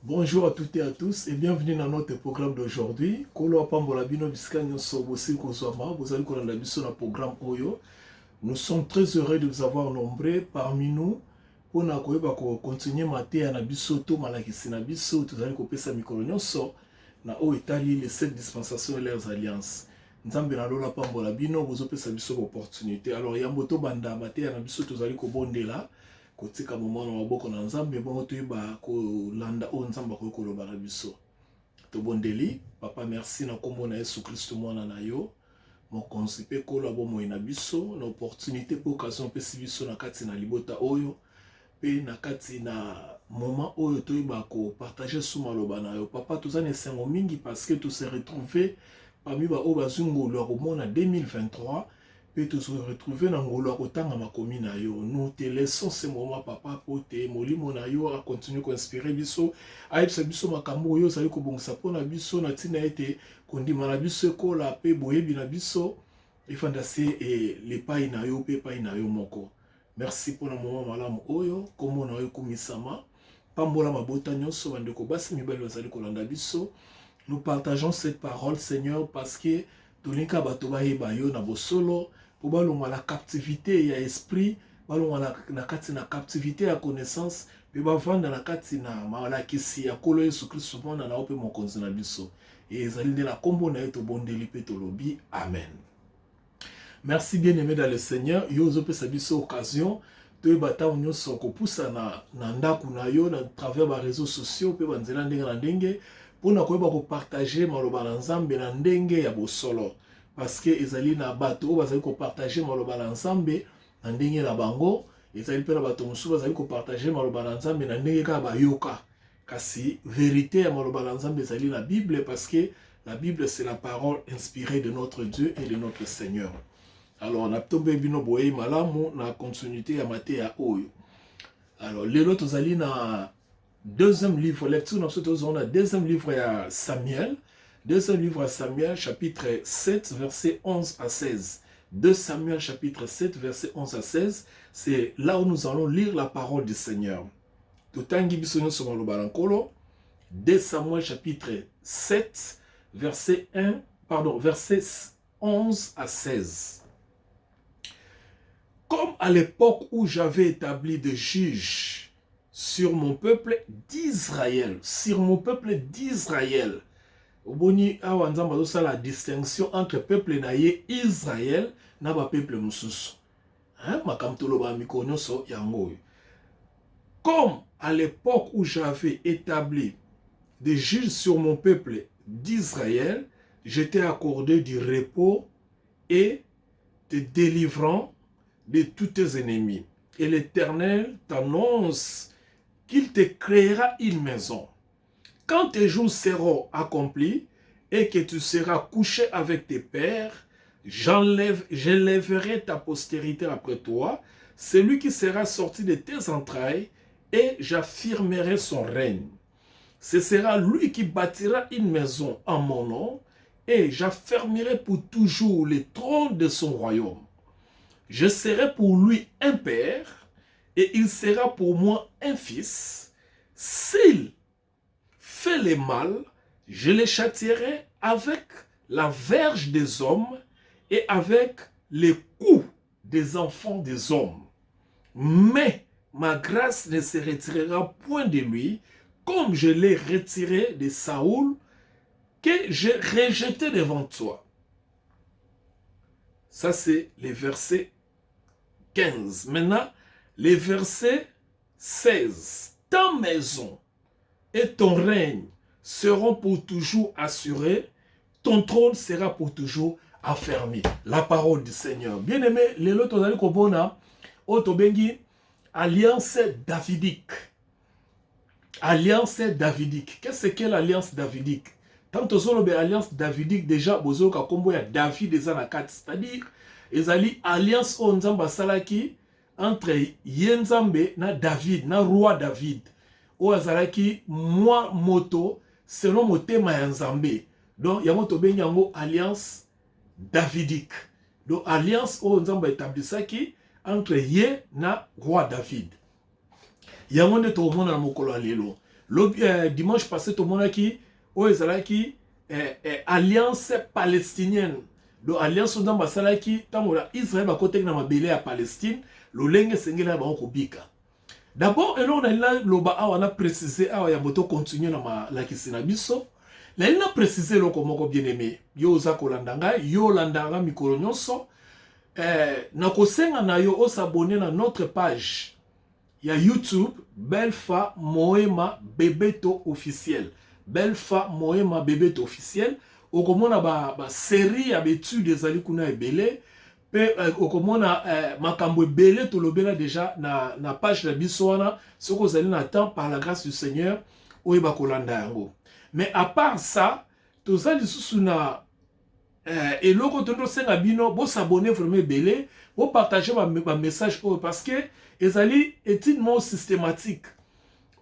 Bonjour à toutes et à tous et bienvenue dans notre programme d'aujourd'hui. Kolo Pambola Bino Bisika Nyonso Bosi Kozwama, vous allez connaître la biso dans le programme Oyo. Nous sommes très heureux de vous avoir nombreux parmi nous pour continuer mater na biso to malakisi na biso tozali kopesa mikolo nyonso na o etali les 7 dispensations et leurs alliances. Nzambe na lola Pambola Bino bozopesa biso opportunité. Alors yamboto banda mater na biso tozali kobondela kotika moment na maboko na nzambe bongo toyeba kolanda o nzambe akoki koloba na biso tobondeli. Papa merci na kombo na Yesu Kristo mwana na yo mokonzi mpe kolo bomoi na biso na opportunité po occasion pesi biso na kati na libota oyo pe na kati na moment oyo toyeba kopartage su maloba na yo. Papa toza na esengo mingi parce que to se retrouver parmi ba oyo bazwi ngolu ya komona 2023 et tu se retrouver dans ngolo akotanga makomi na yo. Nous te laissons ce moment papa po te molimo na yo a continuer ko inspirer biso ayebisa biso makambo oyo zali kobongisa pona biso na tina ete kondima na biso ekola pe boyebi na biso efanda se lepai na yo pe pai na yo moko. Merci pour le moment malamu oyo kombo na yo kumisama pambola mabota nyonso bandeko basi mibali bazali kolanda biso. Nous partageons cette parole Seigneur parce que tolinka bato bayeba yo na bosolo pour balonga la captivité ya esprit, balonga na kati na captivité ya connaissance, pe bavanda na kati na malakisi ya kolo Yesu Kristo mwana na ope mokonzi na biso. Et ezali nde na kombo na eto bondeli pe tolobi amen. Merci bien-aimé dans le Seigneur, yo zopesa biso occasion toyebata nyonso kopusa na ndaku na yo na travers ba réseaux sociaux pe banzela ndenge na ndenge pona koyeba ko partager maloba na nzambe na ndenge ya bosolo. Parce que ezali na bato oyo bazali kopartage maloba na nzambe na ndenge na bango, ezali mpe na bato mosusu bazali kopartage maloba na nzambe na ndenge kaka bayoka. Kasi vérité ya maloba na nzambe ezali la Bible parce que la Bible c'est la parole inspirée de notre Dieu et de notre Seigneur. Alors na tombe bino boye malamu na continuité ya mate ya oyo. Alors lelo tozali na deuxième livre lecture na soto na deuxième livre ya Samuel. Deuxième livre à Samuel, chapitre 7, verset 11 à 16. 2 Samuel, chapitre 7, verset 11 à 16. C'est là où nous allons lire la parole du Seigneur. 2 Samuel, chapitre 7, verset 11 à 16. Comme à l'époque où j'avais établi des juges sur mon peuple d'Israël, Oboni awa nzamba do la distinction entre peuple naye Israël na ba peuple mususu. Makamtolo ba mikonyoso yango. Comme à l'époque où j'avais établi des juges sur mon peuple d'Israël, je t'ai accordé du repos et te délivrant de tous tes ennemis. Et l'Éternel t'annonce qu'il te créera une maison. Quand tes jours seront accomplis et que tu seras couché avec tes pères, j'élèverai ta postérité après toi, celui qui sera sorti de tes entrailles, et j'affirmerai son règne. Ce sera lui qui bâtira une maison en mon nom, et j'affermirai pour toujours le trône de son royaume. Je serai pour lui un père, et il sera pour moi un fils. S'il fait le mal, je les châtierai avec la verge des hommes et avec les coups des enfants des hommes. Mais ma grâce ne se retirera point de lui, comme je l'ai retiré de Saoul, que j'ai rejeté devant toi. Ça, c'est les versets 15. Maintenant, les versets 16. Ta maison et ton règne seront pour toujours assurés, ton trône sera pour toujours affermi. La parole du Seigneur. Bien-aimé, les lotos allez kobona, otobengi, alliance davidique. Alliance davidique. Qu'est-ce que l'alliance davidique? Tant que vous avez alliance davidique, déjà, vous avez combo ya David des anakat. C'est-à-dire, ils allaient alliance au Nzamba Salaki entre Yenzambe na David, na roi David. O azalaki moi moto selon motema ya Nzambe. Donc yango to bengi yango alliance davidique. Donc alliance o Nzamba établisaki entre ye na roi David. Yango nde to mona na mokolo lelo. Dimanche passé, tout le monde qui est alliance palestinienne. Donc, alliance dans basala qui, tant que Israël va côté dans ma belé à Palestine, le lengue sengela ba okobika. D'abord, et là, on a précisé, on a continué dans la kisina biso. Là, il a précisé, comme bien aimé, yo za kolandanga, yo landanga mikolo nyonso. Na kosenga na yo o s'abonner à notre page. Il y a YouTube, Belfa Moema Bebeto officiel. Belfa Moema Bebeto officiel. Au komona ba série ya betu des alikuna ebele. Au komona makambo ebele to lobela déjà na page la bisoana. Ce que vous allez attendre par la grâce du Seigneur. Oyeba kolanda yango. Mais à part ça, tous les sous na et loko tondo senga bino bo s'abonner vraiment belé, bo partager ma message parce que ezali étudiement systématique.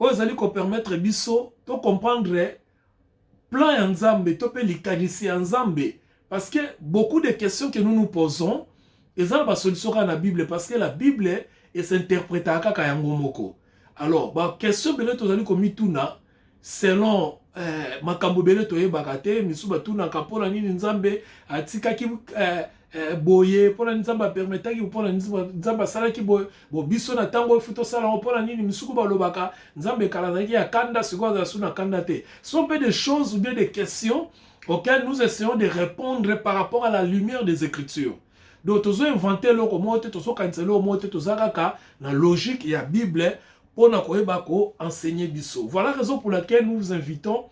Ezali ko permettre biso to comprendre plan ya Nzambe, to pe likanisi ya Nzambe parce que beaucoup de questions que nous nous posons ezali ba solution na Bible parce que la Bible s'interprète kaka yango moko. Alors, ba question belé to zali ko mituna selon makambo belé to yebaka te misu batuna kapona nini Nzambe atikaki boye pona Nzambe permetaki pona Nzambe salaki bo biso na tango futo sala pona nini misuku balobaka Nzambe kalazaki ya kanda siko za suna kanda te. Ce sont peu de choses ou bien des questions auxquelles nous essayons de répondre par rapport à la lumière des Écritures. Donc tozo inventer loko mote tozo cancelo mote tozaka na logique ya Bible pour nous enseigner biso. Voilà la raison pour laquelle nous vous invitons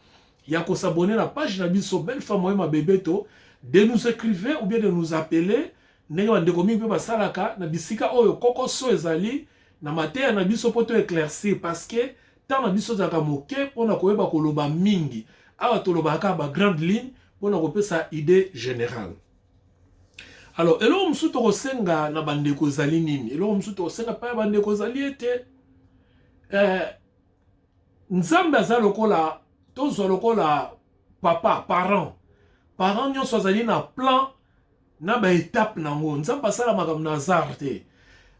à s'abonner à la page de biso Belfa Moema Bebeto, de nous écrire ou bien de nous appeler. Nous na bisika oyo koko so ezali na mateya na biso poto éclaircir parce que tant na biso zaka moke pour nous koloba mingi. Awa tolobaka ba grande ligne pour nous sa idée générale. Alors, elo msuto kosenga na bandeko zali nini? Elo msuto kosenga pa bandeko zali ete Nzambe aza lokola tozo lokola papa parent nyonso azali na plan na ba étape nango. Nzambe asala makambo na hasard te.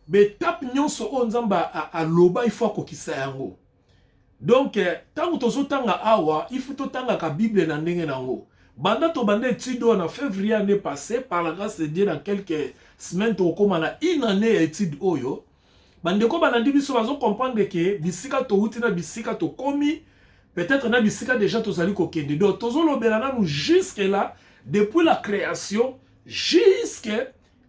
Ba étape nyonso o Nzambe aloba il faut kokisa yango. Donc tango tozo tanga awa il faut tanga ka Bible na ndenge nango. Banda to banda étude en février année passée par la grâce de Dieu dans quelques semaines to koma na une année étude oyo. Bandeko banandi biso bazo comprendre que bisika to uti na bisika to komi peut-être na bisika déjà to zali ko kende. Donc tozo lobela na nous jusque là depuis la création jusque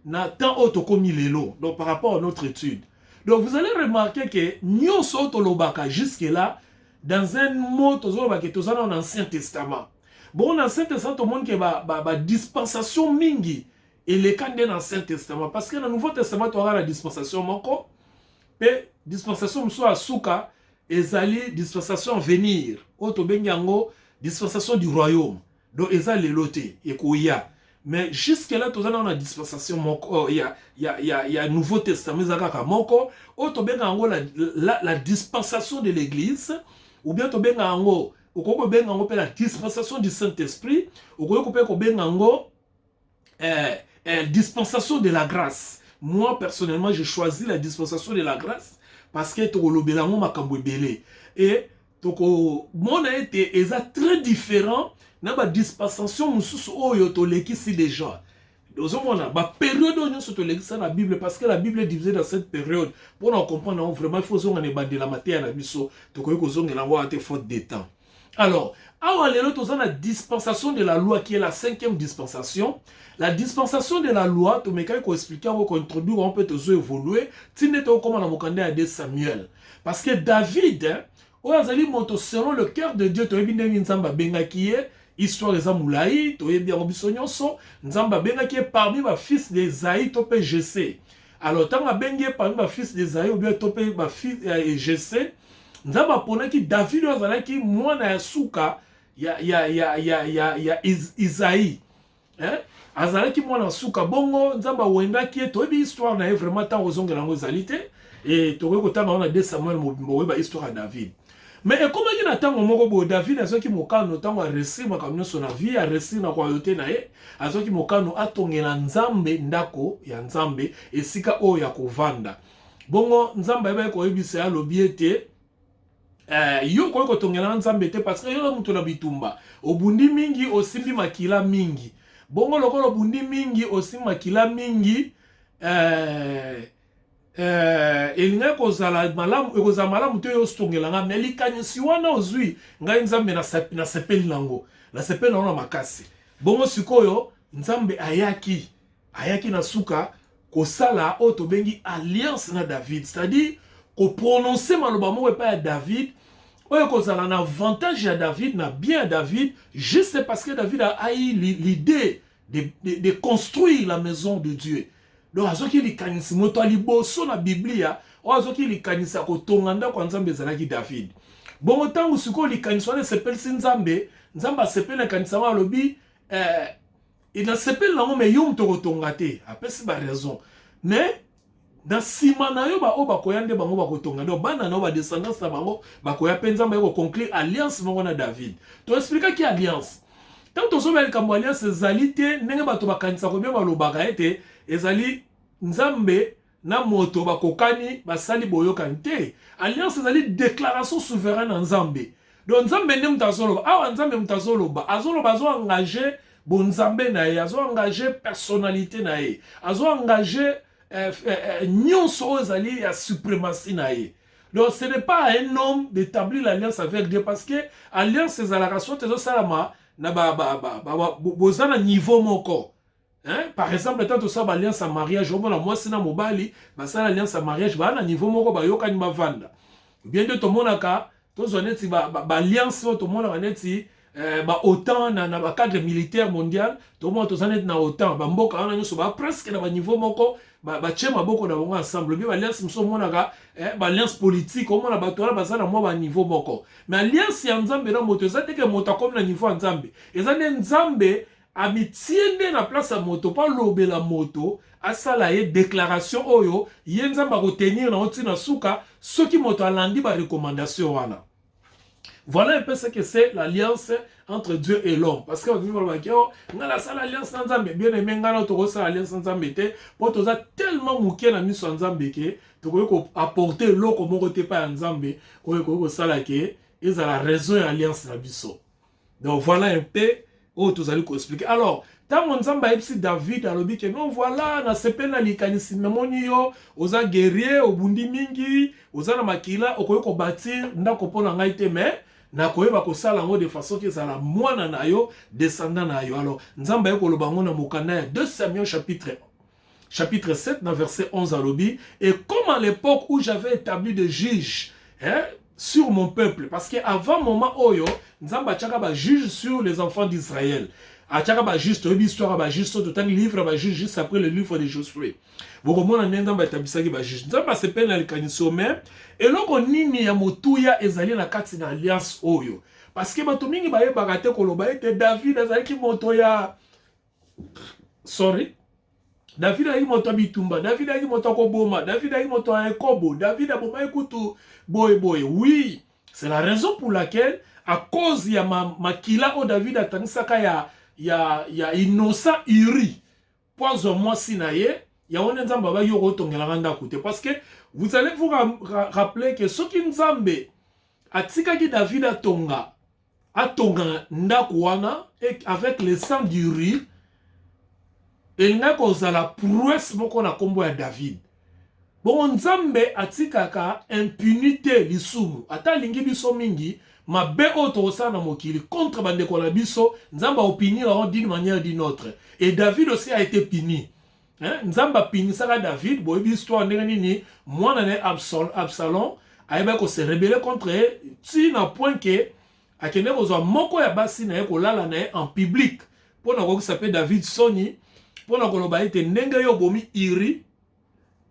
na temps auto komi lelo. Donc par rapport à notre étude. Donc vous allez remarquer que nyonso to lobaka jusque là dans un mot tozo lobaka tozo na l'Ancien Testament. Bon dans l'Ancien Testament tout le monde que ba dispensation mingi et les cas dans l'Ancien Testament parce que dans le Nouveau Testament tu auras la dispensation moko. Et dispensation à souka ezali dispensation à venir auto bengango dispensation du royaume donc ezali loté et koya mais jusque là tous on a dispensation moko il y a Nouveau Testament zakaka moko auto bengango la dispensation de l'église ou bien to bengango okoko bengango pe la dispensation du Saint-Esprit okoko pe ko bengango dispensation de la grâce. Moi, personnellement, j'ai choisi la dispensation de la grâce parce que tokolobelango makambo ebele. Et mon été est très différent na ba dispensation mususu oyo tolekisi déjà. Dans un ba période où nous tolekisa la Bible parce que la Bible est divisée dans cette période. Pour nous comprendre vraiment il faut zonga ne ba de la matière na biso tokoyi ko zonga na wa te faute de temps. Alors, awa lelo toza na dispensation de la loi qui est la 5e dispensation. La dispensation de la loi, tu me cas qu'on expliquer, on va introduire, on peut évoluer. Tu n'es pas comme on a à 2 Samuel. Parce que David, selon le cœur de Dieu, tu as bien Nzamba Bengaki, histoire des Amoulaï, tu as bien Robisonyoso, Nzamba Bengaki parmi ma fils d'Esaïe, tu peux Jessé. Alors, tu as bien parmi ma fils d'Esaïe, ou bien tu peux ma fils Jessé. Nzamba Ponaki, David, qui moi na Souka, il y a Isaïe. Hein? Azalaki mwana suka bongo nzamba wenda ki to bi histoire na vraiment tant ozonga na ngozalité et to ko tanga na 2 Samuel mo ba histoire de David. Mais comme il na tango moko bo David azoki mokano tango récit makamyo so na vie a récit na royauté na ye azoki mokano atongela nzambe ndako ya nzambe esika o ya kovanda. Bongo nzamba ba ko yebisa alobi ete yo ko tongela nzambe te parce que yo mutu na bitumba obundi mingi osimbi makila mingi bongo lokolo bundi mingi osimbi makila mingi elinga kozala malamu te yo stongelanga mais likanisi wana ozwi ngai nzambe na sepeli nango na makasi bongo sikoyo nzambe ayaki na suka kosala oyo tobengi alliance na David, c'est-à-dire ko prononcer maloba moko epai ya David oyo kozala na avantage ya David na bien ya David juste parce que David a eu l'idée de construire la maison de Dieu. Donc azoki likanisi moto aliboso na Biblia o azoki likanisi akotonga ndako nzambe ezalaki David. Bongo tangu siko likanisi wana sepelisi nzambe asepeli na kanisa wana alobi ina sepeli nango me yo muto kotonga te apesi ba raison mais na sima na yo ba o bakoya nde bango bakotonga ndo bana na ba descendance na bango bakoya pe nzambe ko conclure alliance moko na David. To expliquer ki alliance tant tozo bel kambo alliance ezali te ndenge bato bakanisa ko bien balobaka ete ezali nzambe na moto bakokani basali boyokani te. Alliance ezali déclaration souveraine nzambe. Donc nzambe ne mutazoloba awa nzambe mutazoloba azoloba azo engager bon nzambe na ye azo engager personnalité na ye azo engager nyonso ezali ya suprématie na ye. Donc ce n'est pas à un homme d'établir l'alliance avec Dieu parce que alliance ezalaka soit ezosalama na bozana niveau moko. Hein? Par exemple, tant que ça alliance à mariage, moi c'est na mobali, ça alliance à mariage, na niveau moko ba yokani ba vanda. Bien de to monaka, to zoneti ba alliance to monaka neti ba OTAN na ba cadre militaire mondial, to mo to zoneti na OTAN, ba mboka wana nyoso ba presque na ba niveau moko, ba chema boko na bongo ensemble. Bien alliance mso monaka ba alliance politique, o mona ba to na ba sana mo ba niveau moko. Mais alliance ya nzambe na moto ezate ke moto comme na niveau nzambe. Ezane nzambe amitiende na place à moto pas lobela moto asala ye déclaration oyo yenzamba retenir na otina suka soki moto alandi ba recommandation wana. Voilà un peu ce que c'est l'alliance entre Dieu et l'homme parce que on a la sala alliance nzambe bien aimé ngana to sa alliance nzambe te po toza tellement muke na miso nzambe ke to ko apporter loko moko te pa nzambe ko sala ke ezala raison ya alliance na biso. Donc voilà un peu oh, tous allez expliquer. Alors, tant mon zamba epsi David alobi que non voilà na sepena likanisi memoni yo oza guerrier obundi mingi oza na makila okoyo ko bâtir ndako pona ngai te mais na koyeba ko sala ngo de façon que ça la mwana na yo descendant na yo. Alors, nzamba yeko loba ngo na mokanda ya 2 Samuel chapitre 7 na verset 11 alobi et comme à l'époque où j'avais établi des juges hein sur mon peuple parce que avant moment oyo nzamba tchaka ba juge sur les enfants d'Israël atchaka ba juste histoire ba juste tout livre ba juge juste après le livre de Josué bokomona nzamba tabisaki ba juge nzamba sepena na likaniso même et loko nini ya motuya ezali na kati na alliance oyo parce que bato mingi ba yebaka te koloba ete David azalaki moto ya David a eu moto bitumba, David a eu moto koboma, David a eu moto ekobo, David a boma ekutu boy. Oui, c'est la raison pour laquelle à cause ya makila o David a tanisaka ya innocent Uri. Poison moi sinaye, ya one nzamba ba yo rotongela nganda koute parce que vous allez vous rappeler que ce qui nzambe atikaki David a tonga ndako wana avec le sang d'Uri. Et n'a cause la prouesse moko na kombo ya David. Bon nzambe atikaka impunité lisumu. Ata lingi biso mingi mabe oto na mokili contre bande ko la biso nzamba opini d'une manière d'une autre. Et David aussi a été puni. Hein? Nzamba pini saka David bo histoire ndenge ni mwana ne Absalom ayeba ko se rebeller contre ti na point que akende ko zo moko ya basi na ko lala na en public. Pour na ko s'appelle David Soni pour na koloba ete ndenge yo bomi Iri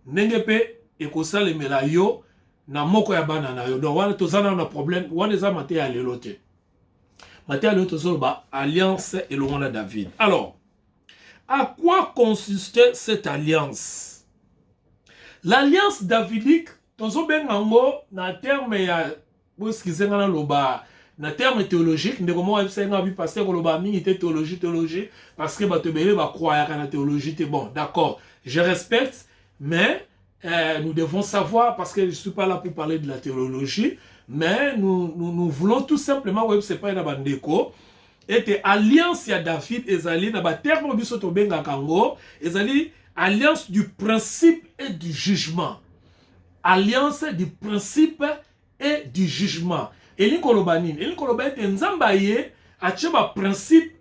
ndenge pe ekosalemela yo na moko ya bana na yo. Donc wana tozana na problème wana eza mate ya lelo te mate ya lelo tozoloba alliance elongo na David. Alors à quoi consistait cette alliance? L'alliance davidique tozobenga ngo na terme ya boskizenga na loba na terme théologique ndeko mo esenga bi pasteur koloba mingi te théologie parce que bato bele ba croire na théologie te bon d'accord je respecte mais nous devons savoir parce que je suis pas là pour parler de la théologie mais nous voulons tout simplement que c'est pas une bandeko et que alliance ya David ezali na ba terme biso to benga kango ezali alliance du principe et du jugement. Alliance du principe et du jugement. Eli kolobanine, eli kolobete nzamba ye atie ba principe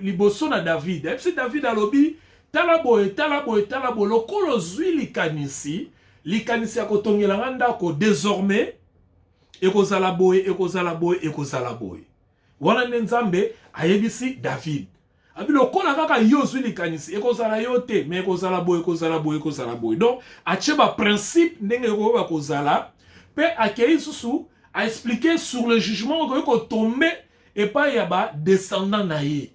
liboso na David. Et puis David alobi talaboye lokolo zwi likanisi ya kotongela nganda ko désormais ekozala boye. Wana nzambe ayebisi David. Abi lokola kaka yo zwi likanisi ekozala yo te mais ekozala boye. Donc atie ba principe ndenge ko kozala pe akei susu a expliqué sur le jugement que tomber et pas yaba descendant naïe.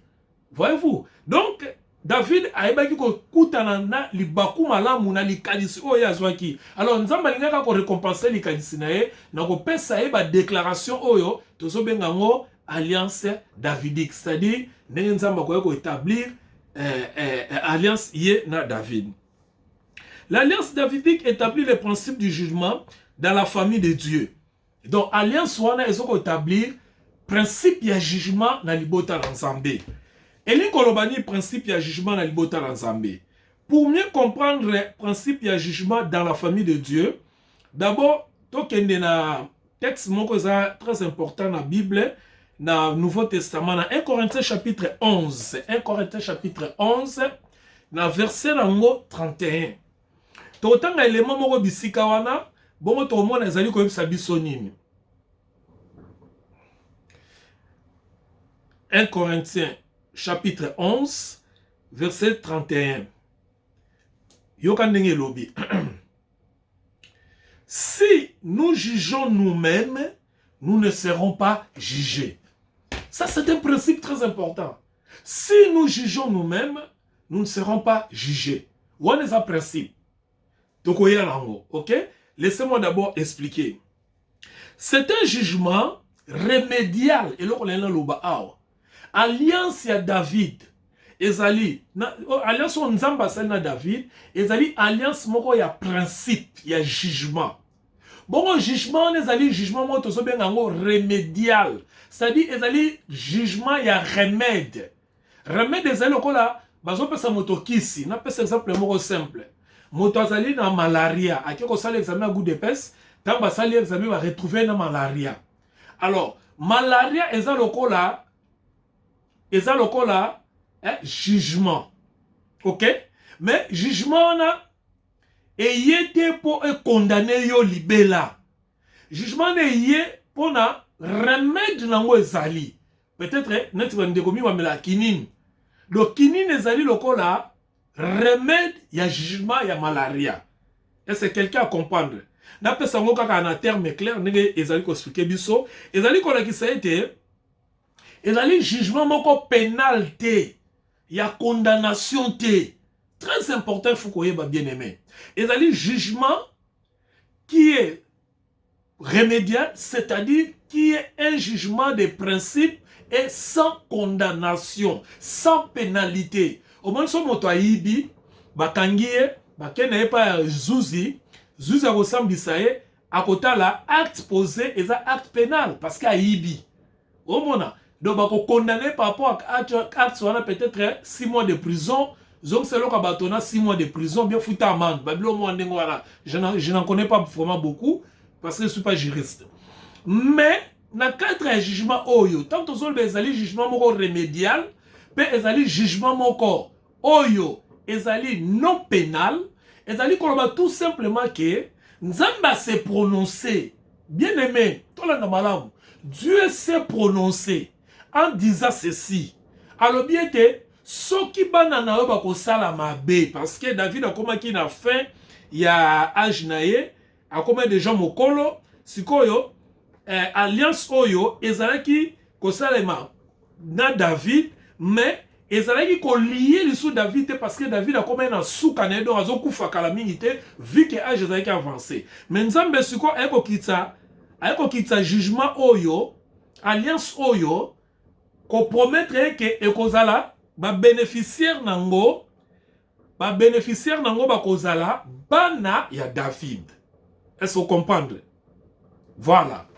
Voyez-vous? Donc David a ebaki ko kutana na libaku malamu na likanisi o yazwaki. Alors nzamba lingaka ko récompenser likanisi nae na ko pesa eba déclaration oyo tozo bengango alliance davidique, c'est-à-dire nzamba ko établir alliance yé na David. L'alliance davidique établit les principes du jugement dans la famille de Dieu. Donc alliance wana ezoko établir principe ya jugement na libota na Nzambe. Eli kolobani principe ya jugement na libota na Nzambe. Pour mieux comprendre le principe ya jugement dans la famille de Dieu, d'abord tokende na texte moko très important na Bible na Nouveau Testament na 1 Corinthiens chapitre 11. 1 Corinthiens chapitre 11 na verset nango 31. Totanga élément moko bisika wana bongo tomona ezali koyebisa biso nini. 1 Corinthiens chapitre 11 verset 31. Yokandenge lobi. Si nous jugeons nous-mêmes, nous ne serons pas jugés. Ça c'est un principe très important. Si nous jugeons nous-mêmes, nous ne serons pas jugés. What is un principe? Tokoya lango, ok? Laissez-moi d'abord expliquer. C'est un jugement remédial. Et là, on est là, alliance ya David. Ezali. Alliance on nzamba na David. Ezali alliance moko ya principe, ya jugement. Bon, jugement, ezali jugement moto so bengango remédial. C'est-à-dire, ezali jugement ya remède. Remède ezali lokola, bazo pesa moto kisi. Na pesa exemple moko simple. Moto azali na malaria, akiko sali examen à goût d'épaisse, tant ba sali examen va retrouver na malaria. Alors, malaria eza lokola jugement. OK? Mais jugement na eyete pour condamner yo libela. Jugement na yé pour na remède nango ezali. Peut-être net bandekomi wa mela kinine. Donc kinine ezali lokola remède, il y a jugement, il y a malaria. Est-ce que quelqu'un a comprendre? N'a pas ça kaka en terme clair, nenge ezali ko expliquer biso, ezali ko la ki ça été, ezali jugement moko pénalité, il y a condamnation té. Très important, il faut qu'on y ait bien aimé. Ezali jugement qui est remédial, c'est-à-dire qui est un jugement de principe et sans condamnation, sans pénalité. Au moins, si on a ibi, bakangiye, bakene pa zuzi a ressemblé à côté la acte posé et ça acte pénal parce qu'il y a ibi. Au moins, donc bako condamné par rapport à acte soit peut-être 6 mois de prison. Donc c'est là qu'on a 6 mois de prison, bien foutu amende. Je n'en connais pas vraiment beaucoup parce que je ne suis pas juriste. Mais dans 4 jugements oyo, tant que vous avez jugement moko remédial, pe ezali jugement moko oyo ezali non pénal, ezali koloba tout simplement que Nzamba s'est prononcé, bien aimé, tolanda malamu, Dieu s'est prononcé en disant ceci. Alors bien que soki bana na yo bako sala mabe parce que David a comment qui na fin il y a âge naé a combien de gens mokolo sikoyo alliance oyo ezalaki ko salema na David mais ezalaki ko lier le sous David parce que David a combien na souka na do azo kufa kala mingi vu que âge ezalaki avancé mais nzambe siko ayeko kitsa jugement oyo alliance oyo ko promettre que ekozala ba bénéficiaire nango ba kozala bana ya David. Est-ce que vous comprenez? Voilà.